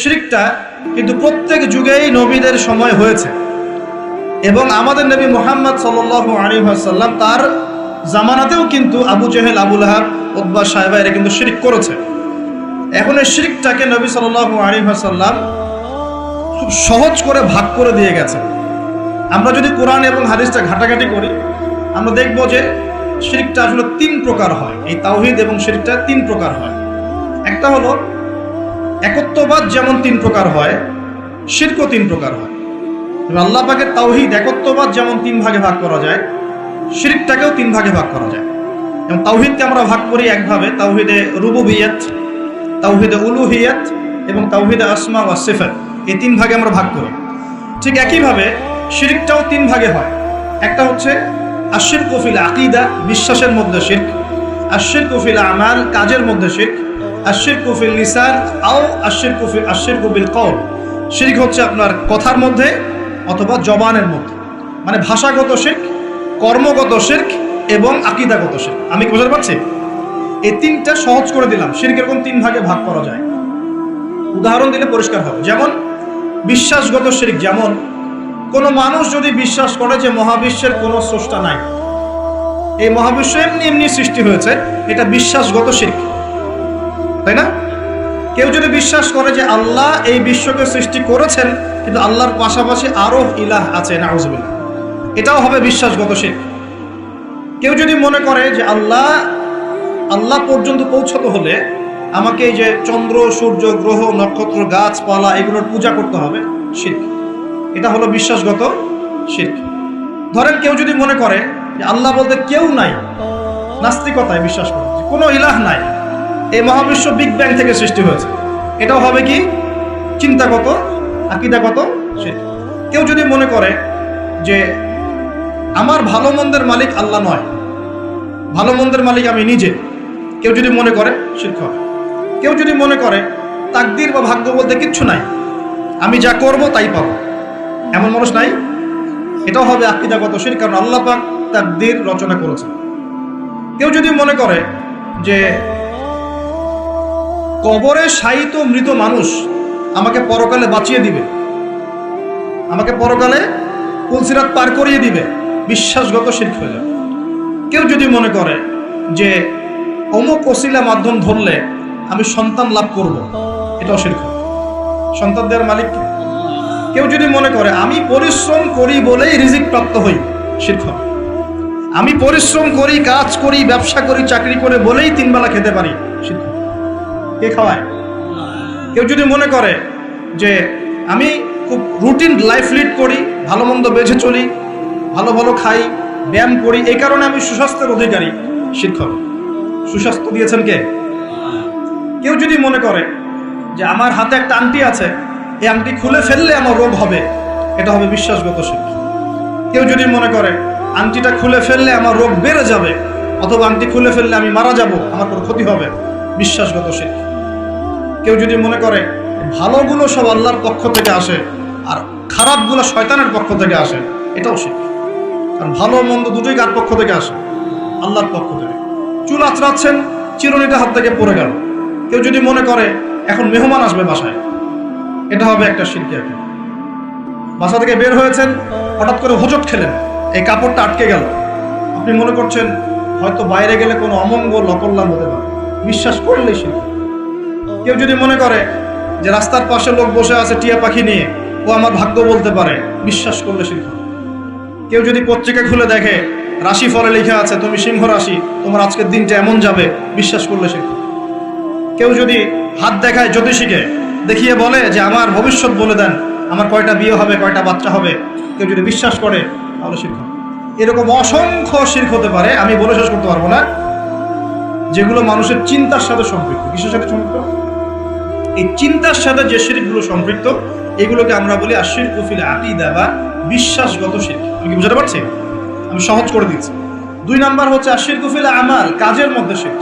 শিরকটা কিন্তু প্রত্যেক যুগেই নবীদের সময় হয়েছে এবং আমাদের নবী মুহাম্মদ সাল্লাল্লাহু আলাইহি ওয়াসাল্লাম তার জামানাতেও কিন্তু আবু জেহেল, আবু লাহাব, উতবা, সায়বা এরা কিন্তু শিরক করেছে। এখন এই শিরকটাকে নবী সাল্লাল্লাহু আলাইহি ওয়াসাল্লাম খুব সহজ করে ভাগ করে দিয়ে গেছে। আমরা যদি কোরআন এবং হাদিসটা ঘাটাঘাটি করি আমরা দেখব যে শিরকটা আসলে তিন প্রকার হয়। এই তাওহীদ এবং শিরকটা তিন প্রকার হয়। একটা হলো একত্ববাদ, যেমন তিন প্রকার হয়, শিরকও তিন প্রকার হয়। আল্লাহ পাকের তাওহীদ একত্ববাদ যেমন তিন ভাগে ভাগ করা যায়, শিরকটাকেও তিন ভাগে ভাগ করা যায়। এবং তাওহীদকে আমরা ভাগ করি একভাবে, তাওহীদে রুবুবিয়্যাত, তাওহীদে উলুহিয়্যাত এবং তাওহীদে আসমা ওয়া সিফাত। এই তিন ভাগে আমরা ভাগ করি। ঠিক একইভাবে শিরকটাও তিন ভাগে হয়। একটা হচ্ছে আশিরকু ফিল আকীদা, বিশ্বাসের মধ্যে শিরক, আশিরকু ফিল আমাল, কাজের মধ্যে শিরক, আশিরকু ফিল লিসান আও আশিরকু বিল কওল। শিরক হচ্ছে আপনার কথার মধ্যে অথবা জবানের মধ্যে, মানে ভাষাগত শিরক, কর্মগত শিরক এবং আকীদাগত শিরক। আমি কি বুঝতে পারছি? এই তিনটা সহজ করে দিলাম। শিরক এরকম তিন ভাগে ভাগ করা যায়। উদাহরণ দিলে পরিষ্কার হবে। যেমন বিশ্বাসগত শিরক, যেমন কোনো মানুষ যদি বিশ্বাস করে যে মহাবিশ্বের কোনো স্রষ্টা নাই, এই মহাবিশ্ব এমনি এমনি সৃষ্টি হয়েছে, এটা বিশ্বাসগত শিরক, তাই না? কেউ যদি বিশ্বাস করে যে আল্লাহ এই বিশ্বকে সৃষ্টি করেছেন কিন্তু আল্লাহর পাশাপাশি আরো ইলাহ আছে, নাউযুবিল্লাহ, এটাও হবে বিশ্বাসগত শিরক। কেউ যদি মনে করে যে আল্লাহ পর্যন্ত পৌঁছতে হলে আমাকে এই যে চন্দ্র, সূর্য, গ্রহ, নক্ষত্র, গাছপালা এগুলোর পূজা করতে হবে, শিরক। এটা হলো বিশ্বাসগত শিরক। ধরেন কেউ যদি মনে করে যে আল্লাহ বলতে কেউ নাই, নাস্তিকতায় বিশ্বাস করে কোনো ইলাহ নাই, এই মহাবিশ্ব বিগ ব্যাং থেকে সৃষ্টি হয়েছে, এটাও হবে কি চিন্তাগত, আকীদাগত শিরক। কেউ যদি মনে করে যে আমার ভালো মন্দের মালিক আল্লাহ নয়, ভালো মন্দের মালিক আমি নিজে, কেউ যদি মনে করে, শিরক হবে। কেউ যদি মনে করে তাকদীর বা ভাগ্য বলতে কিচ্ছু নাই, আমি যা করব তাই পাবো, এমন মানুষ নাই, এটাও হবে আকীদাগত শিরক, কারণ আল্লাহ পাক তাকদীর রচনা করেছেন। কেউ যদি মনে করে যে কবরে শায়িত মৃত মানুষ আমাকে পরকালে বাঁচিয়ে দিবে, আমাকে পরকালে পুলসিরাত পার করিয়ে দিবে, বিশ্বাসগত শিরক হয়ে যাবে। কেউ যদি মনে করে যে অমুক ওসিলা মাধ্যম ধরলে আমি সন্তান লাভ করব, এটাও শিরক। সন্তান দেওয়ার মালিক কে? কেউ যদি মনে করে আমি পরিশ্রম করি বলেই রিজিক প্রাপ্ত হই, শিরক। আমি পরিশ্রম করি, কাজ করি, ব্যবসা করি, চাকরি করে বলেই তিন বেলা খেতে পারি, শিরক। কে খাওয়ায়? কেউ যদি মনে করে যে আমি খুব রুটিন লাইফ লিড করি, ভালো মন্দ বেঁচে চলি, ভালো ভালো খাই, ব্যায়াম করি, এই কারণে আমি সুস্বাস্থ্যের অধিকারী, শিরক। সুস্বাস্থ্য দিয়েছেন কে? কেউ যদি মনে করে যে আমার হাতে একটা আংটি আছে, এই আংটি খুলে ফেললে আমার রোগ হবে, এটা হবে বিশ্বাসগত শিরক। কেউ যদি মনে করে আংটিটা খুলে ফেললে আমার রোগ বেড়ে যাবে, অথবা আংটি খুলে ফেললে আমি মারা যাব, আমার কোনো ক্ষতি হবে, বিশ্বাসগত শিরক। কেউ যদি মনে করে ভালোগুলো সব আল্লাহর পক্ষ থেকে আসে আর খারাপগুলো শয়তানের পক্ষ থেকে আসে, এটাও শিরক। কারণ ভালো মন্দ দুটোই কার পক্ষ থেকে আসে? আল্লাহর পক্ষ থেকে। চুল আঁচড়াচ্ছেন, চিরুনিটা হাত থেকে পড়ে গেল। কেউ যদি মনে করে এখন মেহমান আসবে বাসায়, এটা হবে একটা শিরক। বাসা থেকে বের হয়েছেন, হঠাৎ করে হোঁচট খেলেন, এই কাপড়টা আটকে গেল, আপনি মনে করছেন হয়তো বাইরে গেলে কোনো অমঙ্গল অকল্যাণ হতে পারে, বিশ্বাস করলেই শিরক। কেউ যদি মনে করে যে রাস্তার পাশে লোক বসে আছে টিয়া পাখি নিয়ে, ও আমার ভাগ্য বলতে পারে, বিশ্বাস করলে শিরক। কেউ যদি পত্রিকা খুলে দেখে রাশি ফলে লেখা আছে তুমি সিংহ রাশি, তোমার আজকের দিনটা এমন যাবে, বিশ্বাস করলে শিরক। কেউ যদি হাত দেখায় জ্যোতিষীকে, দেখিয়ে বলে যে আমার ভবিষ্যৎ বলে দেন, আমার কয়টা বিয়ে হবে, কয়টা বাচ্চা হবে, কেউ যদি বিশ্বাস করে, তাহলে শিরক। এরকম অসংখ্য শিরক হতে পারে, আমি বলে শেষ করতে পারবো না, যেগুলো মানুষের চিন্তার সাথে সম্পৃক্ত। কিসের সাথে সম্পৃক্ত? এই চিন্তার সাথে যে শিরকগুলো সম্পৃক্ত, এগুলোকে আমরা বলি আশিরকু ফিল আকীদা বা বিশ্বাসগত শিরক। আমি কি বুঝাতে পারছি? আমি সহজ করে দিচ্ছি। 2 নাম্বার হচ্ছে আশিরকু ফিল আমাল, কাজের মধ্যে শিরক।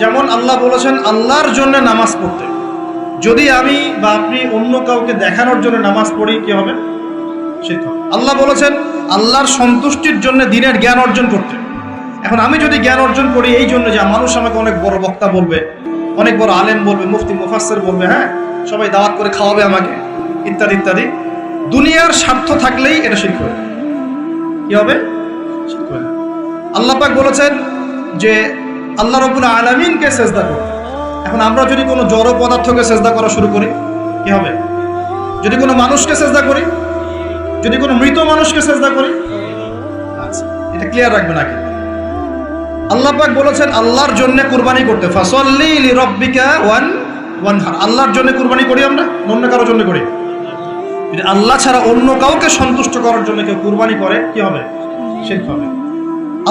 যেমন আল্লাহ বলেছেন আল্লাহর জন্য নামাজ পড়তে, যদি আমি বা আপনি অন্য কাউকে দেখানোর জন্য নামাজ পড়ি, কি হবে? শিরক। আল্লাহ বলেছেন আল্লাহর সন্তুষ্টির জন্য দ্বীনের জ্ঞান অর্জন করতে। এখন আমি যদি জ্ঞান অর্জন করি এই জন্য যে মানুষ আমাকে অনেক বড় বক্তা বলবে, অনেক বড় আলেম বলবে, মুফতি মুফাসসির বলবে, হ্যাঁ সবাই দাওয়াত করে খাওয়াবে আমাকে, ইত্যাদি ইত্যাদি। দুনিয়ার স্বার্থ থাকলেই এটা শিরক হয়ে যায়। কি হবে? শিরক হয়ে যায়। আল্লাহ পাক বলেছেন যে আল্লাহ রাব্বুল আলামিনকে সেজদা করতে। এখন আমরা যদি কোনো জড় পদার্থকে সেজদা করা শুরু করি, কি হবে? যদি কোনো মানুষকে সেজদা করি, যদি কোনো মৃত মানুষকে সেজদা করি, আচ্ছা এটা ক্লিয়ার রাখবেন আগে। আল্লাহ পাক বলেছেন আল্লাহর জন্য কুরবানি করতে, ফাসাল্লি লিরাব্বিকা ওয়ানহার। আল্লাহর জন্য কুরবানি করি আমরা, অন্য কারোর জন্য করি? যদি আল্লাহ ছাড়া অন্য কাউকে সন্তুষ্ট করার জন্য কেউ কুরবানি করে, কি হবে? শিরক হবে।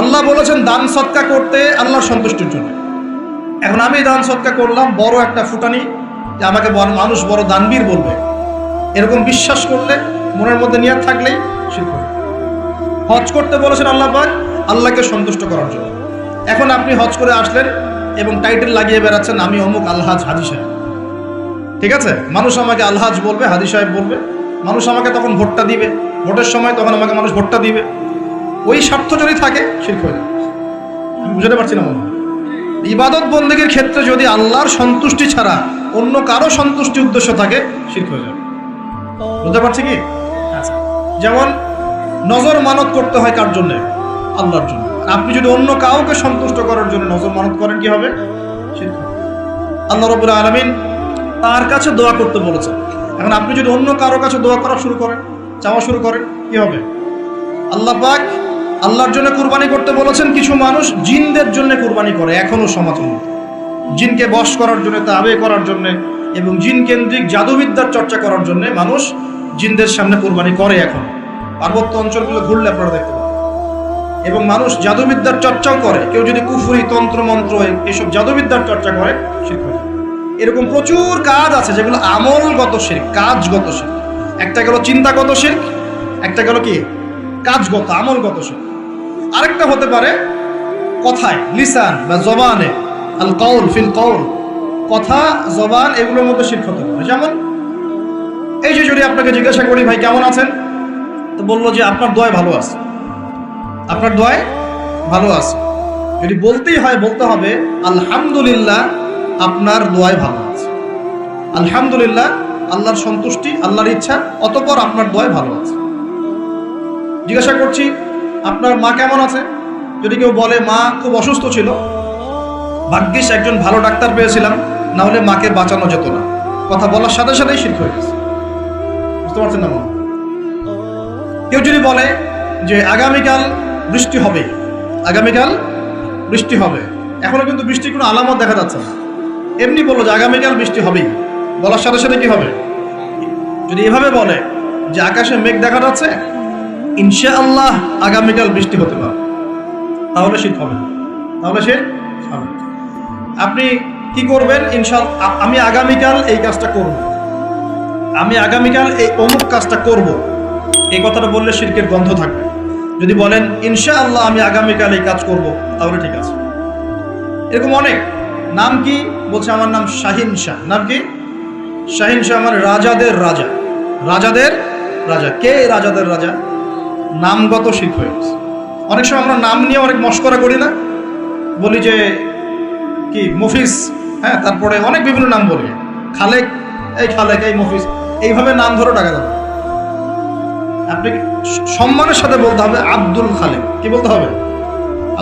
আল্লাহ বলেছেন দান সদকা করতে আল্লাহর সন্তুষ্টির জন্য। এখন আমি দান সদকা করলাম, বড় একটা ফুটানি, যে আমাকে মানুষ বড় দানবীর বলবে, এরকম বিশ্বাস করলে, মনের মধ্যে নিয়ত থাকলেই শিরক হবে। হজ করতে বলেছেন আল্লাহ পাক আল্লাহকে সন্তুষ্ট করার জন্য। এখন আপনি হজ করে আসলেন এবং টাইটেল লাগিয়ে বেড়াচ্ছেন আমি অমুক আলহাজ হাজি সাহেব, ঠিক আছে? মানুষ আমাকে আলহাজ বলবে, হাজি সাহেব বলবে, মানুষ আমাকে তখন ভোটটা দিবে, ভোটের সময় তখন আমাকে মানুষ ভোটটা দিবে। ওই স্বার্থ যদি থাকে শিরক হয়ে যাবে। আমি বুঝতে পারছি না মনে হয়। ইবাদত বন্দেগীর ক্ষেত্রে যদি আল্লাহর সন্তুষ্টি ছাড়া অন্য কারো সন্তুষ্টি উদ্দেশ্য থাকে, শিরক হয়ে যাবে। বুঝতে পারছি কি? যেমন নজর মানত করতে হয় কার জন্য? আল্লাহর জন্য। আপনি যদি অন্য কাউকে সন্তুষ্ট করার জন্য নজর মানত করেন, কি হবে? শিরক হবে। আল্লাহ রাব্বুল আলামিন তার কাছে দোয়া করতে বলেছেন। এখন আপনি যদি অন্য কারো কাছে দোয়া করা শুরু করেন, চাওয়া শুরু করেন, কি হবে? আল্লাহ পাক আল্লাহর জন্য কুরবানি করতে বলেছেন। কিছু মানুষ জিনদের জন্য কুরবানি করে এখনো সমাজের মধ্যে, জিনকে বশ করার জন্য, তাবে করার জন্য এবং জিন কেন্দ্রিক জাদুবিদ্যার চর্চা করার জন্য মানুষ জিনদের সামনে কুরবানি করে। এখন পার্বত্য অঞ্চলগুলো ঘুরলে আপনারা দেখতে পাবেন। এবং মানুষ জাদুবিদ্যার চর্চাও করে। কেউ যদি কুফরি, তন্ত্র মন্ত্র, এসব জাদুবিদ্যার চর্চা করে, শিরক হয়ে যায়। এরকম প্রচুর কাজ আছে যেগুলো আমলগত শিরক, কাজগত শিরক। একটা গেল চিন্তাগত শিরক, একটা গেল কি কাজগত, আমলগত শিরক। আরেকটা হতে পারে কথায়, লিসান বা জবানে, আল কাউল ফিল কাউল, কথা, জবান, এগুলোর মধ্যে শিরক হতে পারে। যেমন এই যে যদি আপনাকে জিজ্ঞাসা করি ভাই কেমন আছেন, তো বললো যে আপনার দোয়ায় ভালো আছে, আপনার দোয়ায় ভালো আছে। যদি বলতেই হয় বলতে হবে আলহামদুলিল্লাহ আপনার দোয়ায় ভালো আছে, আলহামদুলিল্লাহ আল্লাহর সন্তুষ্টি, আল্লাহর ইচ্ছা, অতঃপর আপনার দোয়ায় ভালো আছে। জিজ্ঞাসা করছি আপনার মা কেমন আছে, যদি কেউ বলে মা খুব অসুস্থ ছিল, ভাগ্যিস একজন ভালো ডাক্তার পেয়েছিলাম, না হলে মাকে বাঁচানো যেত না, কথা বলার সাথে সাথেই শিরক হয়ে গেছে। বুঝতে পারছেন না? কেউ যদি বলে যে আগামীকাল বৃষ্টি হবে, আগামীকাল বৃষ্টি হবে, এখনো কিন্তু বৃষ্টির কোনো আলামত দেখা যাচ্ছে না, এমনি বললো যে আগামীকাল বৃষ্টি হবেই, বলার সাথে সাথে কি হবে? যদি এভাবে বলে যে আকাশে মেঘ দেখা যাচ্ছে, ইনশাআল্লাহ আগামীকাল বৃষ্টি হতে পারে, তাহলে শিরক হবে না, তাহলে সে হবে। আপনি কি করবেন? ইনশাআল্লাহ আমি আগামীকাল এই কাজটা করব, আমি আগামীকাল এই অমুক কাজটা করব, এই কথাটা বললে শিরকের গন্ধ থাকবে। যদি বলেন ইনশাআল্লাহ আমি আগামীকাল এই কাজ করব, তাহলে ঠিক আছে। এরকম অনেক। নাম কি? বলছে আমার নাম শাহিন শাহ। নাম কি? শাহিন শাহ মানে রাজাদের রাজা, রাজাদের রাজা। কে রাজাদের রাজা? নামগত শিরক হয়ে গেছে। অনেক সময় আমরা নাম নিয়ে অনেক মস্করা করি না, বলি যে কি মফিজ, হ্যাঁ, তারপরে অনেক বিভিন্ন নাম বলি, খালেক, এই খালেক, এই মফিজ, এইভাবে নাম ধরে ডাকা যাবে। আপনি সম্মানের সাথে বলতে হবে আব্দুল খালেক। কি বলতে হবে?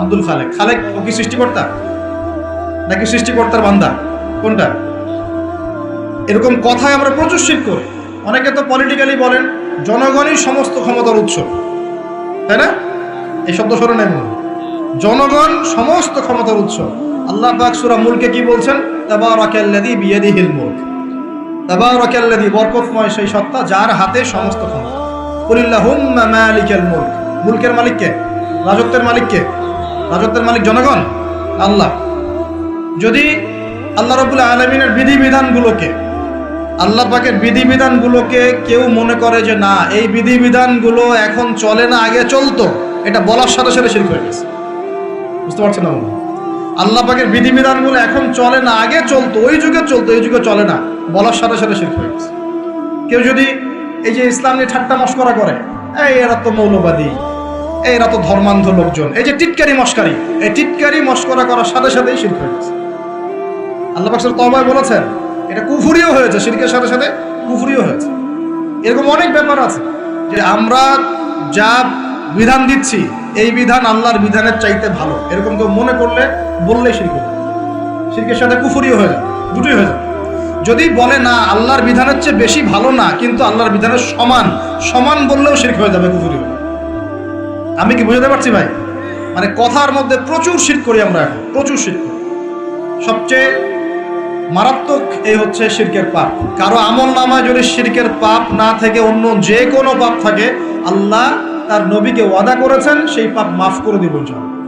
আব্দুল খালেক। খালেক ও কি সৃষ্টিকর্তা নাকি সৃষ্টিকর্তার বান্দা? কোনটা? এরকম কথায় আমরা প্রচুর শিরক করি। অনেকে তো পলিটিক্যালি বলেন জনগণই সমস্ত ক্ষমতার উৎস, তাই না? এই শব্দ শোনেন নাই মনে? জনগণ সমস্ত ক্ষমতার উৎস। আল্লাহ পাক সূরা মুলকে কি বলছেন? তাবারাকাল্লাযী বিয়াদিহিল মুলক, তাবারাকাল্লাযী, বরকতময় সেই সত্তা যার হাতে সমস্ত ক্ষমতা। কুলিল্লাহুম্মা মালিকাল মুলক, মুলকের মালিক কে? রাজত্বের মালিক কে? রাজত্বের মালিক জনগণ, আল্লাহ। যদি আল্লাহ রাব্বুল আলামিনের বিধিবিধানগুলোকে, আল্লাহ পাকের বিধিবিধানগুলোকে কেউ মনে করে যে না এই বিধিবিধানগুলো এখন চলে না, আগে চলতো, এটা বলার সাথে সাথে শিরক হয়ে গেছে। বুঝতে পারছেন না? আল্লাহ পাকের বিধিবিধানগুলো এখন চলে না, আগে চলতো, ওই যুগে চলতো, এই যুগে চলে না, বলার সাথে সাথে শিরক হয়ে গেছে। কেউ যদি এই যে ইসলাম নিয়ে ঠাট্টা মশকরা করে, এই এরা তো মৌলবাদী, এরা তো ধর্মান্ধ লোকজন, এই যে টিটকারি মশকারি, এই টিটকারি মশকরা করার সাথে সাথেই শিরক হয়ে গেছে। আল্লাহ পাক সূরা তওবায় বলেছেন এটা কুফরিও হয়েছে, শিরকের সাথে সাথে কুফরিও হয়েছে। এরকম অনেক ব্যাপার আছে যে আমরা যা বিধান দিচ্ছি এই বিধান আল্লাহর বিধানের চাইতে ভালো, এরকম কেউ মনে করলে বললেই শিরক হবে, শিরকের সাথে কুফরিও হয়ে যায়, দুটোই হয়ে যায়। যদি বলে না আল্লাহর বিধানের চেয়ে বেশি ভালো না, কিন্তু আল্লাহর বিধানের সমান সমান বললেও শিরক হয়ে যাবে, কুফরি হবে। আমি কি বুঝাতে পারছি ভাই? মানে কথার মধ্যে প্রচুর শিরক করি আমরা, এখন প্রচুর শিরক করি। সবচেয়ে মারাত্মক এই হচ্ছে শিরকের পাপ। কারো আমল নামায় যদি শিরকের পাপ না থেকে অন্য যে কোনো পাপ থাকে, আল্লাহ তার নবীকে ওয়াদা করেছেন সেই পাপ মাফ করে দিব ইনশাআল্লাহ।